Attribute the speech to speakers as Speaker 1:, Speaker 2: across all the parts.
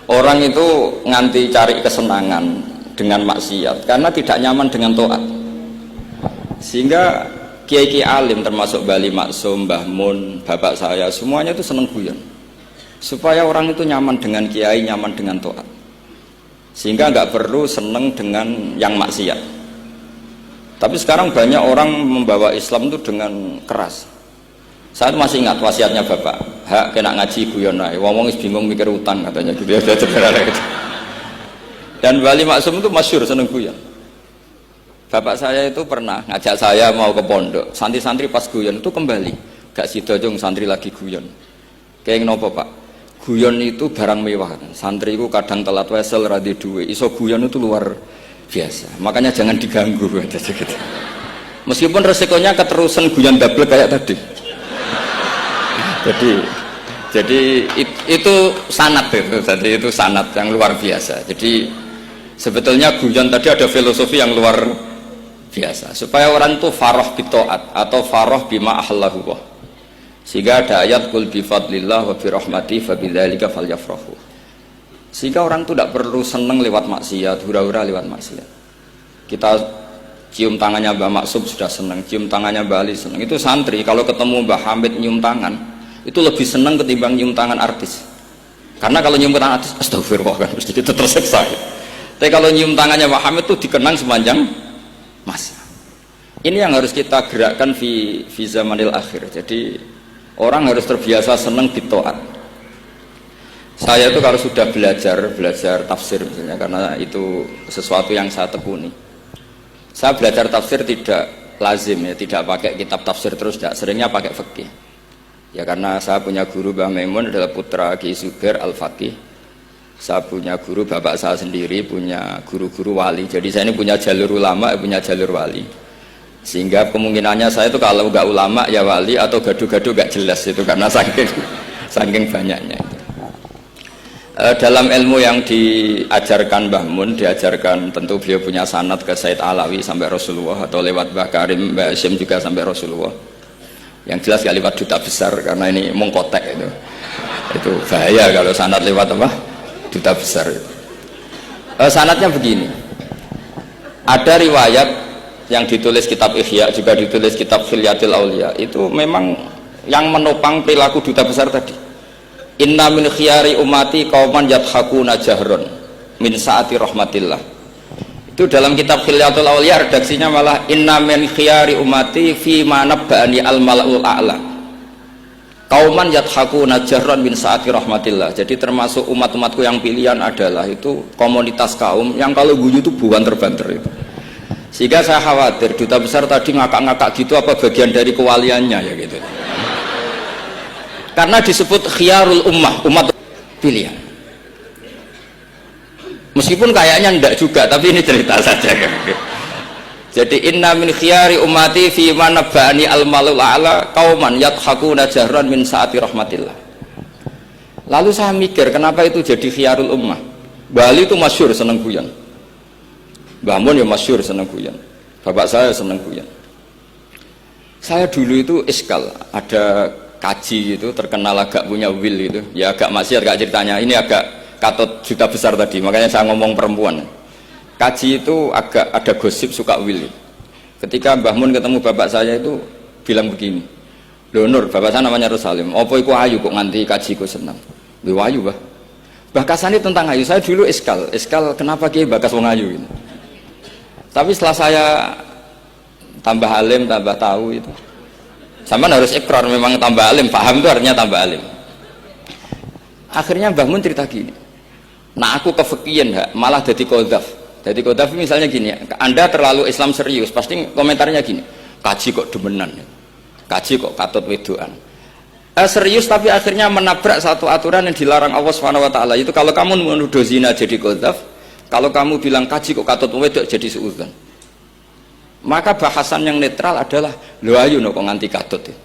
Speaker 1: Orang itu nganti cari kesenangan dengan maksiat karena tidak nyaman dengan taat. Sehingga kiai-kiai alim termasuk Bali Maksum, Mbah Mun, bapak saya semuanya itu seneng guyon. Supaya orang itu nyaman dengan kiai, nyaman dengan taat. Sehingga nggak perlu seneng dengan yang maksiat. Tapi sekarang banyak orang membawa Islam itu dengan keras. Saya masih ingat wasiatnya bapak, hak kena ngaji guyon ae, wong bingung mikir utang katanya gitu ya, gitu. Dan Bali Maksum itu masyhur seneng guyon. Bapak saya itu pernah ngajak saya mau ke pondok, santri-santri pas guyon itu kembali, gak sida jong santri lagi guyon. Kayak nopo pak, guyon itu barang mewah, santri itu kadang telat wesel radi duwe, iso guyon itu luar biasa, makanya jangan diganggu gitu. Meskipun resikonya keterusan guyon double kayak tadi. Jadi itu sanad itu, jadi itu sanad yang luar biasa. Jadi sebetulnya guyon tadi ada filosofi yang luar biasa supaya orang itu farah bitaat atau farah bima ahallahu. Sehingga ada ayat qul bi fadlillah wa bi rahmati fa bidzalika falyafrahu. Sehingga orang itu tidak perlu seneng lewat maksiat, hura-hura lewat maksiat. Kita cium tangannya Mbah Maksum sudah seneng, cium tangannya Mbah Ali seneng. Itu santri kalau ketemu Mbah Hamid nyium tangan itu lebih senang ketimbang nyium tangan artis, karena kalau nyium tangan artis astagfirullah kan mesti kita tersiksa ya. Tapi kalau nyium tangannya Pak Hamid itu dikenang sepanjang masa. Ini yang harus kita gerakkan fi zamanil akhir. Jadi orang harus terbiasa senang bitaat. Saya itu kalau sudah belajar tafsir misalnya, karena itu sesuatu yang saya tekuni, saya belajar tafsir tidak lazim ya, tidak pakai kitab tafsir terus, tidak, seringnya pakai fikih. Ya karena saya punya guru Mbah Maimun adalah putra Ki Zubair Al-Faqih. Saya punya guru bapak saya sendiri, punya guru-guru wali. Jadi saya ini punya jalur ulama, punya jalur wali. Sehingga kemungkinannya saya itu kalau nggak ulama ya wali atau gaduh-gaduh nggak jelas itu karena saking banyaknya itu. Dalam ilmu yang diajarkan Mbah Mun, diajarkan tentu beliau punya sanad ke Said Alawi sampai Rasulullah atau lewat Mbah Karim, Mbah Hashim juga sampai Rasulullah. Yang jelas gak lewat duta besar karena ini mengkotek itu bahaya kalau sanad lewat apa duta besar. Sanadnya begini, ada riwayat yang ditulis kitab Ihya, juga ditulis kitab Khilyatil Aulia, itu memang yang menopang perilaku duta besar tadi. Inna min khiyari umati qauman yadhakuna jahron min saati rahmatillah. Itu dalam kitab Khilyatul Aulia redaksinya malah inna min khiyari umati fi ma nabba'ani al malaul a'la qauman yadhakuna jahran min saati rahmatillah. Jadi termasuk umat-umatku yang pilihan adalah itu komunitas kaum yang kalau guyu itu buan terbanter itu. Sehingga saya khawatir duta besar tadi ngakak-ngakak gitu apa bagian dari kewaliannya ya gitu. Karena disebut khiyarul ummah, umat pilihan. Meskipun kayaknya enggak juga, tapi ini cerita saja kan. Jadi inna min khiyari ummati fi man nabba'ani al malul a'la qauman yadhakuna jahran min saati rahmatillah. Lalu saya mikir kenapa itu jadi khiyarul ummah. Bali itu masyhur seneng guyon. Mbah Mun ya masyhur seneng guyon. Bapak saya seneng guyon. Saya dulu itu iskal, ada kaji itu terkenal agak punya will itu. Ya agak maksiat agak ceritanya. Ini agak katut juta besar tadi, makanya saya ngomong perempuan. Kaji itu agak ada gosip suka will. Ketika Mbah Mun ketemu bapak saya itu bilang begini, "Lho Nur, bapak saya namanya Rosalim, apa iku ayu kok nganti kaji ku seneng?" "Lho ayu, Mbah." Bahasane tentang ayu, saya dulu iskal kenapa Ki bakas wong ayu ini. Tapi setelah saya tambah alim, tambah tahu itu. Sampean harus ikrar memang tambah alim, paham itu artinya tambah alim. Akhirnya Mbah Mun cerita gini, nah aku kefikian malah jadi qadzaf. Jadi qadzaf misalnya gini, Anda terlalu Islam serius, pasti komentarnya gini, kaji kok demenan, kaji kok katut wedoan. Serius tapi akhirnya menabrak satu aturan yang dilarang Allah SWT. Itu kalau kamu menuduh zina jadi qadzaf, kalau kamu bilang kaji kok katut wedok jadi suudzon. Maka bahasan yang netral adalah, lho ayu no kok nganti katut ya.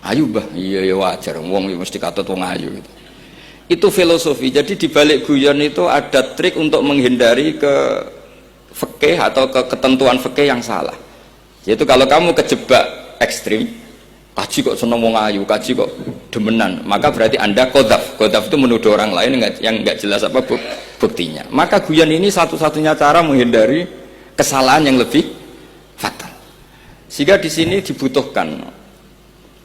Speaker 1: Ayu Mbah, iya ya wajar, wong mesti katut wong ayu gitu. Itu filosofi. Jadi di balik guyon itu ada trik untuk menghindari ke fikih atau ke ketentuan fikih yang salah. Yaitu kalau kamu kejebak ekstrim, kaji kok seneng wong ayu, kaji kok demenan, maka berarti Anda qadzaf. Qadzaf itu menuduh orang lain yang enggak jelas apa buktinya. Maka guyon ini satu-satunya cara menghindari kesalahan yang lebih fatal. Sehingga di sini dibutuhkan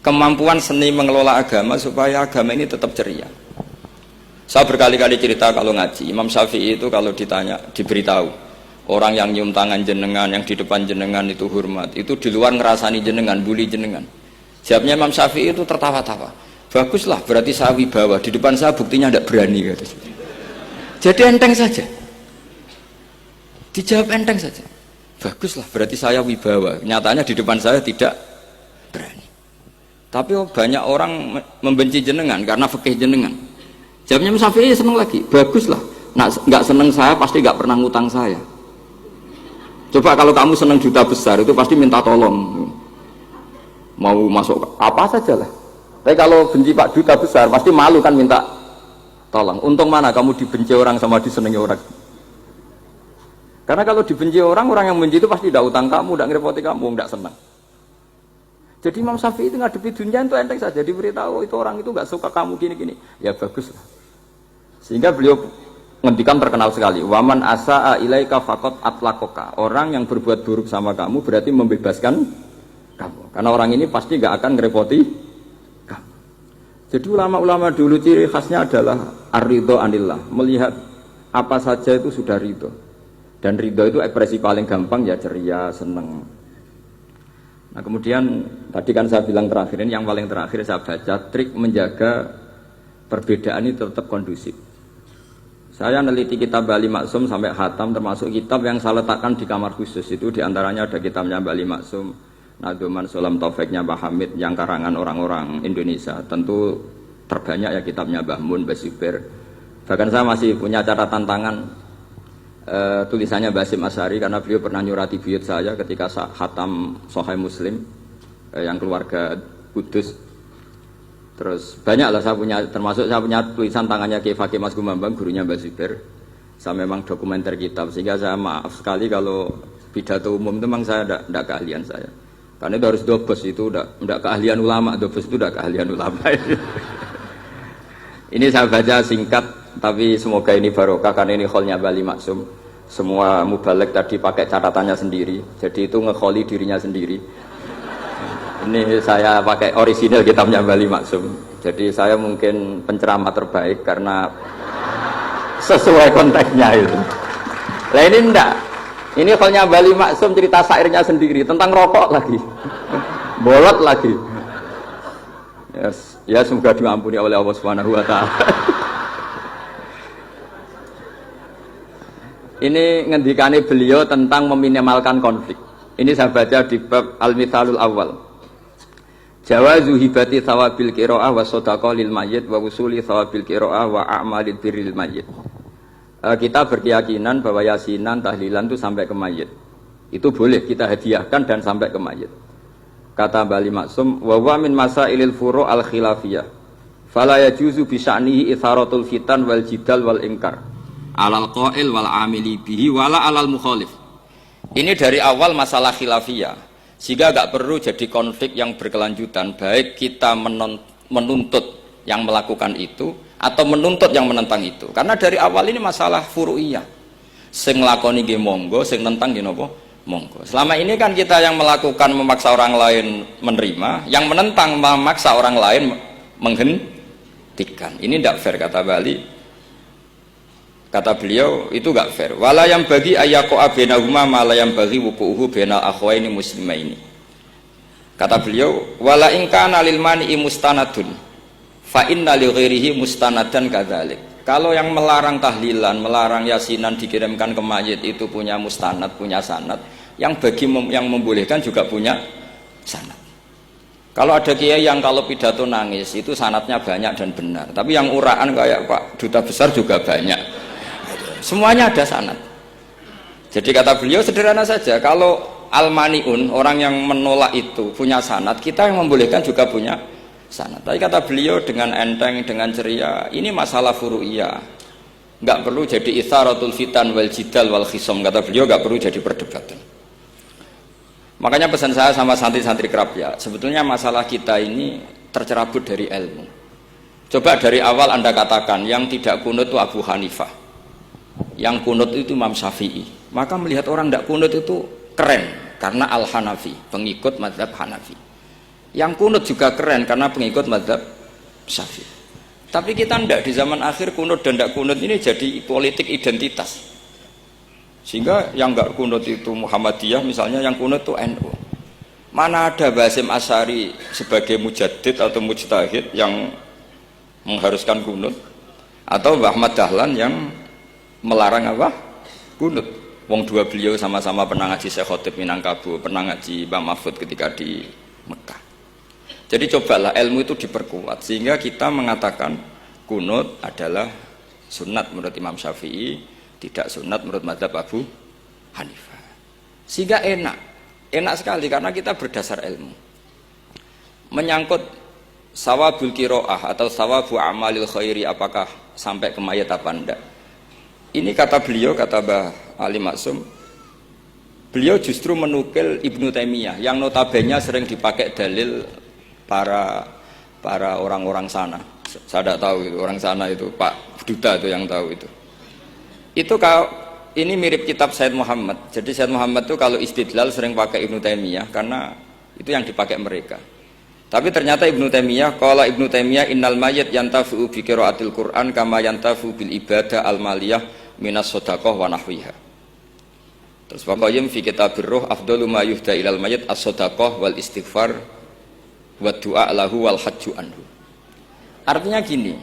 Speaker 1: kemampuan seni mengelola agama supaya agama ini tetap ceria. Saya berkali-kali cerita kalau ngaji, Imam Syafi'i itu kalau ditanya, diberitahu orang yang nyium tangan jenengan, yang di depan jenengan itu hormat, itu di luar ngerasani jenengan, bully jenengan. Jawabnya Imam Syafi'i itu tertawa-tawa. Baguslah, berarti saya wibawa, di depan saya buktinya tidak berani. Kata. Jadi enteng saja. Dijawab enteng saja. Baguslah, berarti saya wibawa. Nyatanya di depan saya tidak berani. Tapi banyak orang membenci jenengan karena fikih jenengan. Jawabnya Imam Syafi'i seneng lagi. Baguslah, nggak seneng saya pasti nggak pernah ngutang saya. Coba kalau kamu seneng juta besar itu pasti minta tolong. Mau masuk apa saja lah. Tapi kalau benci Pak duta besar pasti malu kan minta tolong. Untung mana kamu dibenci orang sama disenangi orang. Karena kalau dibenci orang yang benci itu pasti tidak utang kamu, tidak ngerepoti kamu, tidak senang. Jadi Imam Syafi'i itu ngadepi dunia itu enteng saja, diberitahu itu orang itu nggak suka kamu gini-gini. Ya bagus lah. Sehingga beliau ngendikan terkenal sekali, waman asa'a ilaika faqad atlaqaka. Orang yang berbuat buruk sama kamu berarti membebaskan kamu. Karena orang ini pasti nggak akan ngerepoti kamu. Jadi ulama-ulama dulu ciri khasnya adalah ar-ridho anillah, melihat apa saja itu sudah ridho. Dan ridho itu ekspresi paling gampang ya ceria, seneng. Nah kemudian tadi kan saya bilang terakhir ini, yang paling terakhir saya baca trik menjaga perbedaan ini tetap kondusif. Saya neliti kitab Bali Maksum sampai khatam, termasuk kitab yang saya letakkan di kamar khusus itu diantaranya ada kitabnya Bali Maksum, Nadoman Sulam Taufiknya Mbah Hamid yang karangan orang-orang Indonesia. Tentu terbanyak ya kitabnya Mbah Mun, Mbah Zubair. Bahkan saya masih punya catatan tangan tulisannya Basim Asyari karena beliau pernah nyurati buyut saya ketika khatam Sahih Muslim yang keluarga Kudus. Terus banyaklah saya punya, termasuk saya punya tulisan tangannya Kiai Fakih Mas Gumambang, gurunya Mbah Zubair. Saya memang dokumenter kitab, sehingga saya maaf sekali kalau pidato umum itu memang saya tidak keahlian saya. Karena itu harus dobes, itu tidak keahlian ulama, dobes itu tidak keahlian ulama. Ini saya baca singkat, tapi semoga ini barokah karena ini kholnya Bali Maksum. Semua mubalek tadi pakai catatannya sendiri, jadi itu ngekholi dirinya sendiri. Ini saya pakai orisinal kitabnya Bali Maksum. Jadi saya mungkin penceramah terbaik karena sesuai konteksnya itu. Nah ini enggak. Ini kholnya Bali Maksum, cerita syairnya sendiri tentang rokok lagi. Bolot lagi. Yes. Ya semoga diampuni oleh Allah Subhanahu wa taala. Ini ngendikane beliau tentang meminimalkan konflik. Ini saya baca di bab Al-Mithalul Awal. Jawazu hibati thawabil qiraah wa shadaqah lil mayyit wa usuli thawabil qiraah wa a'malid birril mayyit. Kita berkeyakinan bahwa yasinan, tahlilan itu sampai ke mayit. Itu boleh kita hadiahkan dan sampai ke mayit. Kata Bali Maksum, wa huwa min masailil furu' al khilafiyah. Fala yajuzu bi sya'nihi itharatul fitan wal jidal wal inkar. Alal qail wal amili bihi wala alal mukhalif. Ini dari awal masalah khilafiyah. Sehingga gak perlu jadi konflik yang berkelanjutan, baik kita menuntut yang melakukan itu atau menuntut yang menentang itu. Karena dari awal ini masalah furu'iyah. Sing nglakoni nggih monggo, sing nentang nggih napa? Monggo. Selama ini kan kita yang melakukan memaksa orang lain menerima, yang menentang memaksa orang lain menghentikan. Ini tidak fair kata Bali. Kata beliau itu gak fair. Wala yang bagi ayaqa bainahuma ma la yang bagi wuquhu bainal akhwaini muslimaini. Kata beliau, wala in kana lil mani'i mustanadun fa inna li ghairihi mustanadan kadzalik. Kalau yang melarang tahlilan, melarang yasinan dikirimkan ke mayit itu punya mustanad, punya sanad, yang bagi yang membolehkan juga punya sanad. Kalau ada kiai yang kalau pidato nangis itu sanadnya banyak dan benar, tapi yang uraan kayak Pak Duta Besar juga banyak. Semuanya ada sanad. Jadi kata beliau sederhana saja, kalau al-mani'un, orang yang menolak itu punya sanad, kita yang membolehkan juga punya sanad. Tapi kata beliau dengan enteng, dengan ceria, ini masalah furu'iyah. Enggak perlu jadi itsaratul fitan wal jidal wal khisam. Kata beliau enggak perlu jadi perdebatan. Makanya pesan saya sama santri-santri kerap ya, sebetulnya masalah kita ini tercerabut dari ilmu. Coba dari awal Anda katakan yang tidak kunut itu Abu Hanifah, yang kunut itu Imam Syafi'i, maka melihat orang tidak kunut itu keren karena Al-Hanafi, pengikut mazhab Hanafi. Yang kunut juga keren karena pengikut mazhab Syafi'i. Tapi kita tidak, di zaman akhir kunut dan tidak kunut ini jadi politik identitas. Sehingga yang nggak kunut itu Muhammadiyah misalnya, yang kunut itu NU. Mana ada Basim Asy'ari sebagai mujaddid atau mujtahid yang mengharuskan kunut, atau Mbah Ahmad Dahlan yang melarang apa? Kunut. Wong dua beliau sama-sama pernah ngaji Syekh Khotib Minangkabau, pernah ngaji Mbah Mahfud ketika di Mekah. Jadi cobalah ilmu itu diperkuat sehingga kita mengatakan kunut adalah sunat menurut Imam Syafi'i, tidak sunat menurut mazhab Abu Hanifah. Sehingga enak sekali karena kita berdasar ilmu. Menyangkut sawabul kiroah atau sawabu amalil khairi, apakah sampai ke mayat apa enggak, ini kata beliau, kata Mbah Ali Maksum, beliau justru menukil Ibnu Taimiyah yang notabene sering dipakai dalil para orang-orang sana. Saya tidak tahu itu orang sana, itu Pak Duta itu yang tahu itu kalau ini mirip kitab Said Muhammad. Jadi Said Muhammad itu kalau istidlal sering pakai Ibnu Taimiyah karena itu yang dipakai mereka. Tapi ternyata Ibnu Taimiyah, qala Ibnu Taimiyah innal mayyit yantafi'u bi qiraatil Qur'an kama yantafi'u bil ibadah al maliyah minas shadaqah wa nahwiha. Terus Qayyim fi kitabir ruh afdalu ma yuhda ilal mayyit as-shadaqah wal istighfar wa du'a lahu wal hajju anhu. Artinya gini,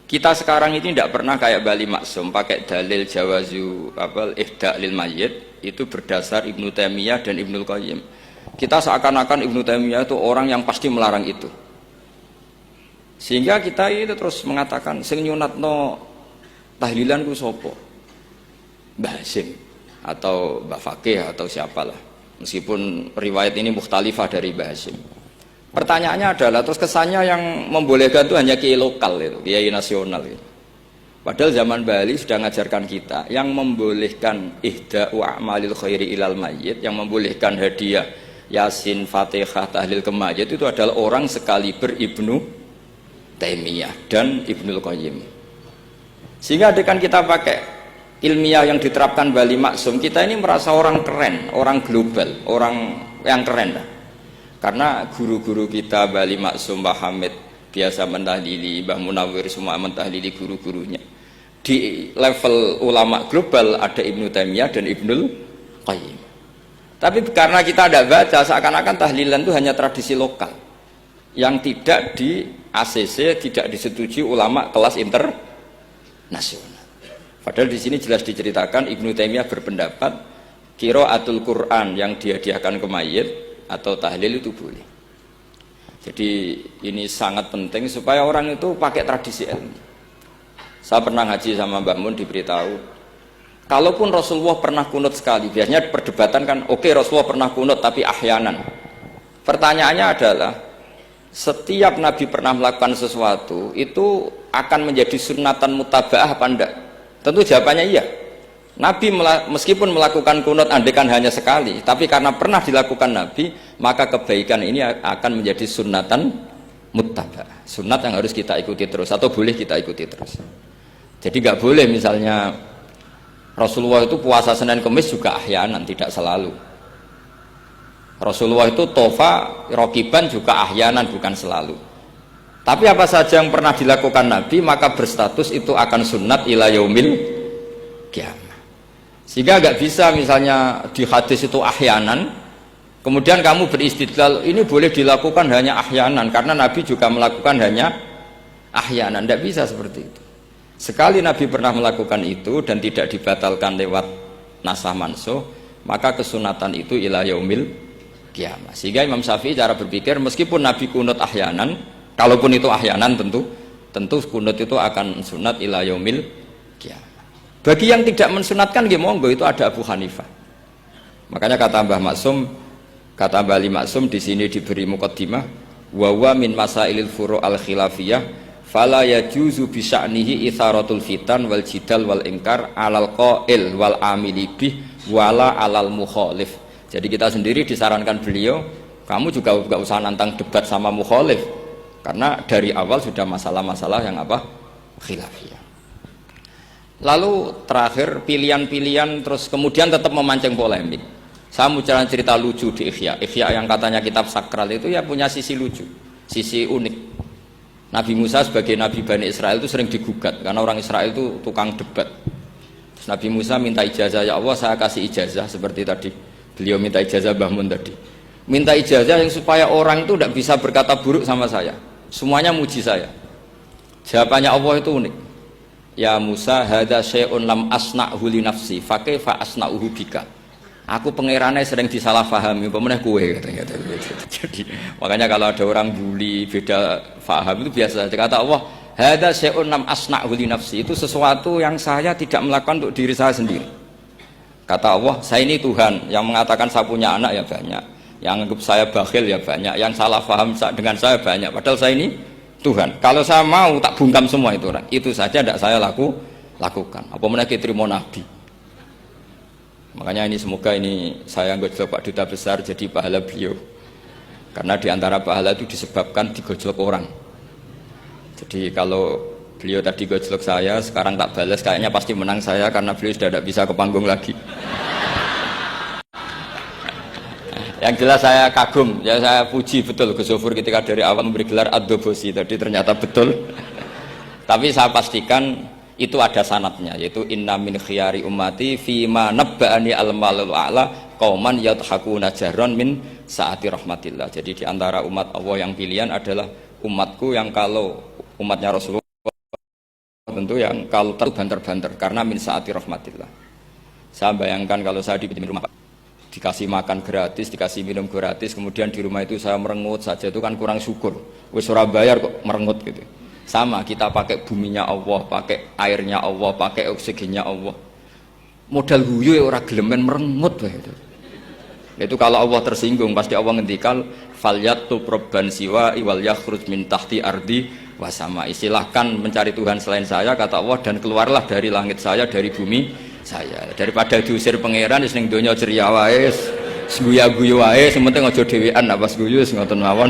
Speaker 1: kita sekarang ini tidak pernah kayak Bali Maksum pakai dalil jawazu ihda lil mayyit itu berdasar Ibnu Taimiyah dan Ibnu Qayyim. Kita seakan-akan Ibnu Taimiyah itu orang yang pasti melarang itu, sehingga kita itu terus mengatakan sing nyunatno tahlilan ku sapa, Mbah Hasim atau Mbah Fakih atau siapalah, meskipun riwayat ini mukhtalifah dari Mbah Hasim. Pertanyaannya adalah terus kesannya yang membolehkan itu hanya kiai lokal, itu kiai nasional itu. Padahal zaman Bali sudah mengajarkan kita yang membolehkan ihda'u a'malil khairi ilal mayyit, yang membolehkan hadiah Yasin, Fatihah, tahlil ke mayit itu adalah orang sekaliber Ibnu Taimiyah dan Ibnul Qayyim. Sehingga adekan kita pakai ilmiah yang diterapkan Bali Maksum, kita ini merasa orang keren, orang global, orang yang keren lah. Karena guru-guru kita Bali Maksum, Mbah Hamid biasa mentahlili, Mbah Munawir semua mentahlili guru-gurunya. Di level ulama global ada Ibnu Taimiyah dan Ibnul Qayyim. Tapi karena kita tidak baca, seakan-akan tahlilan itu hanya tradisi lokal yang tidak di ACC, tidak disetujui ulama kelas internasional. Padahal di sini jelas diceritakan Ibnu Taimiyah berpendapat qiraatul Quran yang dihadiahkan ke mayit atau tahlil itu boleh. Jadi ini sangat penting supaya orang itu pakai tradisi ilmu. Saya pernah ngaji sama Mbak Mun, diberitahu kalaupun Rasulullah pernah kunut sekali, biasanya perdebatan kan, oke, Rasulullah pernah kunut tapi ahyanan. Pertanyaannya adalah setiap Nabi pernah melakukan sesuatu itu akan menjadi sunnatan mutaba'ah apa enggak? Tentu jawabannya iya. Nabi meskipun melakukan kunut andekan hanya sekali, tapi karena pernah dilakukan Nabi, maka kebaikan ini akan menjadi sunnatan mutaba'ah, sunnat yang harus kita ikuti terus atau boleh kita ikuti terus. Jadi nggak boleh misalnya Rasulullah itu puasa Senin Kemis juga ahyanan, tidak selalu. Rasulullah itu tofa rokiban juga ahyanan, bukan selalu. Tapi apa saja yang pernah dilakukan Nabi maka berstatus itu akan sunnat ila yaumil qiyamah. Sehingga nggak bisa misalnya di hadis itu ahyanan, kemudian kamu beristidlal ini boleh dilakukan hanya ahyanan karena Nabi juga melakukan hanya ahyanan. Tidak bisa seperti itu. Sekali Nabi pernah melakukan itu dan tidak dibatalkan lewat nasah mansuh, maka kesunatan itu ila yaumil qiyamah. Sehingga Imam Syafi'i cara berpikir meskipun Nabi kunut ahyanan, kalaupun itu ahyanan tentu kunut itu akan sunat ila yaumil qiyamah. Bagi yang tidak mensunatkan monggo, itu ada Abu Hanifah. Makanya kata Mbah Maksum, kata Mbah Ali Maksum di sini diberi muqaddimah, wa huwa min masailil furu' al khilafiyah fala yajuzu bi sya'nihi itharatul fitan wal jidal wal ingkar alal qail wal amili bih wala alal mukhalif. Jadi kita sendiri disarankan beliau, kamu juga enggak usah nantang debat sama mukhalif, karena dari awal sudah masalah-masalah yang apa? Khilafiyah. Lalu terakhir pilihan-pilihan terus kemudian tetap memancing polemik. Saya mau jalan cerita lucu di Ihya. Ihya yang katanya kitab sakral itu ya punya sisi lucu, sisi unik. Nabi Musa sebagai Nabi Bani Israel itu sering digugat karena orang Israel itu tukang debat. Terus Nabi Musa minta ijazah, ya Allah saya kasih ijazah seperti tadi. Beliau minta ijazah Mbah Mun tadi. Minta ijazah yang supaya orang itu tidak bisa berkata buruk sama saya. Semuanya muji saya. Jawabannya Allah itu unik. Ya Musa, hadza syai'un lam asna'hu li nafsi, fa kaifa asna'uhu bika. Aku pangerane sering disalahpahami, pemenah kowe katanya. Jadi makanya kalau ada orang bully beda paham itu biasa. Kata Allah, hadza syai'un lam asna'hu li nafsi, itu sesuatu yang saya tidak melakukan untuk diri saya sendiri. Kata Allah, saya ini Tuhan, yang mengatakan saya punya anak ya banyak, yang anggap saya bakhil ya banyak, yang salah paham dengan saya banyak, padahal saya ini Tuhan. Kalau saya mau tak bungkam semua itu orang. Itu saja tidak saya lakukan. Apa menaiki terima Nabi. Makanya ini semoga ini saya gojlok Pak Duta Besar jadi pahala beliau. Karena diantara pahala itu disebabkan digojlok orang. Jadi kalau beliau tadi gojlok saya, sekarang tak balas kayaknya pasti menang saya karena beliau sudah tidak bisa ke panggung lagi. Yang jelas saya kagum, ya saya puji betul Gus Zofur ketika dari awal memberi gelar Ad-Dobosi tadi ternyata betul. Tapi saya pastikan itu ada sanadnya, yaitu inna min khiyari ummati fima nabba'ani al-malul a'la qauman yadhakuna jarron min saati rahmatillah. Jadi diantara umat Allah yang pilihan adalah umatku yang kalau umatnya Rasulullah tentu yang kalau terbanter-banter karena min saati rahmatillah. Saya bayangkan kalau saya di rumah dikasih makan gratis, dikasih minum gratis, kemudian di rumah itu saya merengut saja, itu kan kurang syukur. Wis ora bayar kok merengut gitu. Sama kita pakai buminya Allah, pakai airnya Allah, pakai oksigennya Allah. Modal guyu ya ora gelemen merengut wae itu. Itu kalau Allah tersinggung pasti Allah ngendikan falyatu probban siwa iwal yakhruj min tahti ardi wasama. Istilahkan mencari Tuhan selain saya kata Allah dan keluarlah dari langit saya, dari bumi saya, daripada diusir pangeran wis ning donya ceria wae, guyu-guyu wae, sementing aja dhewean nek pas guyu wis ngoten mawon.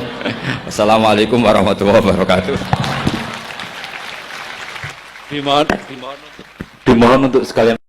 Speaker 1: Wassalamualaikum warahmatullahi wabarakatuh. Dimohon untuk sekalian